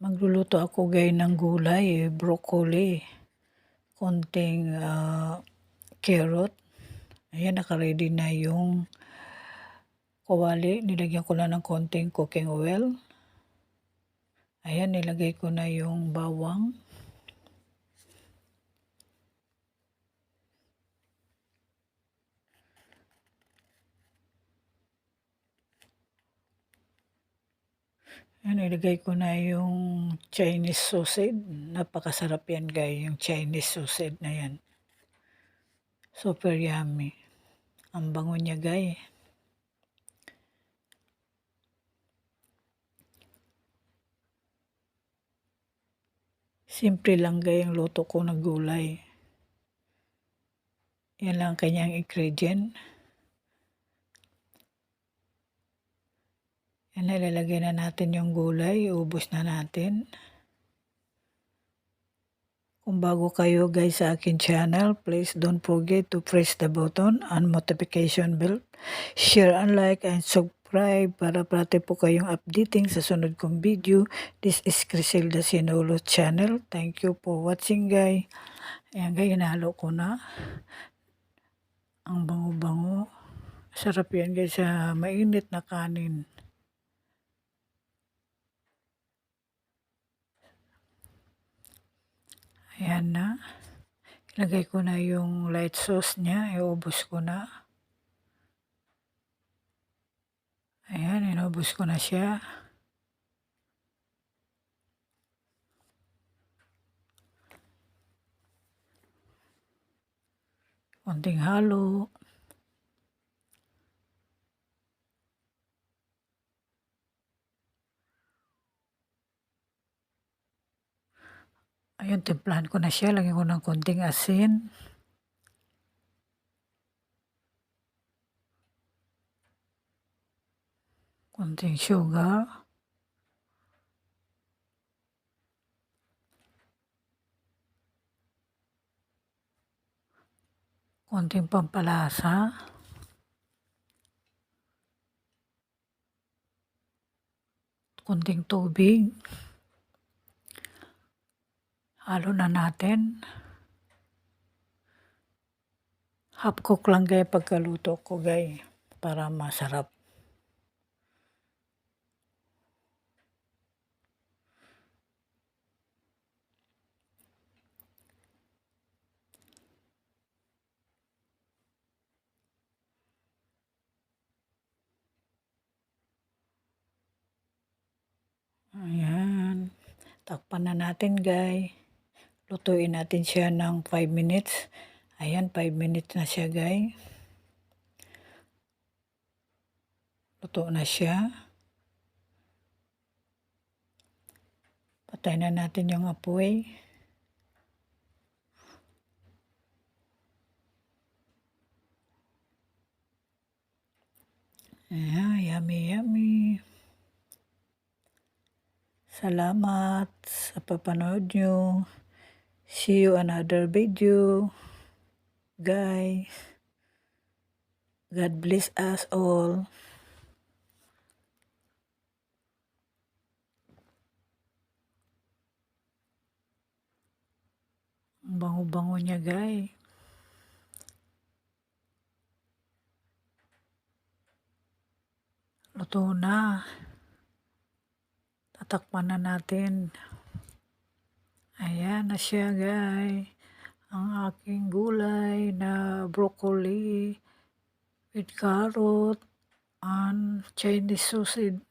Magluluto ako guys ng gulay, broccoli, konting carrot. Ayan, naka-ready na yung kawali. Nilagyan ko na ng konting cooking oil. Ayan, nilagay ko na yung bawang. Ayan, nilagay ko na yung Chinese sausage. Napakasarap yan guys, yung Chinese sausage na yan. Super yummy. Ang bango niya guys. Simple lang guys ang luto ko ng gulay. Yan lang ang kanyang ingredient. Yan, ilalagay na natin yung gulay. Ubos na natin. Kung bago kayo guys sa akin channel, please don't forget to press the button and notification bell. Share and like and subscribe para parati po kayong updating sa sunod kong video. This is Criselda Sinolo channel. Thank you for watching guys. Ayan guys, hinalo ko na. Ang bango-bango. Sarap yan guys sa mainit na kanin. Ayan na. Ilagay ko na yung light sauce niya. Iubos ko na. Ayan, inubos ko na siya. Konting halo. Ayun, timplahan ko na siya. Lagyan ko ng konting asin. Konting sugar. Konting pampalasa. Konting tubig. Halo na natin. Half cook lang guys pagkaluto ko guys. Para masarap. Ayan. Takpan na natin guys. Lutuin natin siya ng 5 minutes. Ayan, 5 minutes na siya guys. Luto na siya. Patay na natin yung apoy. Ayan, yummy yummy. Salamat sa papanood nyo. See you another video. Guys. God bless us all. Ang bango-bango niya guys. Luto na. Tatakpan na natin. Ayan na siya guys. Ang aking gulay na broccoli with carrot and Chinese sausage.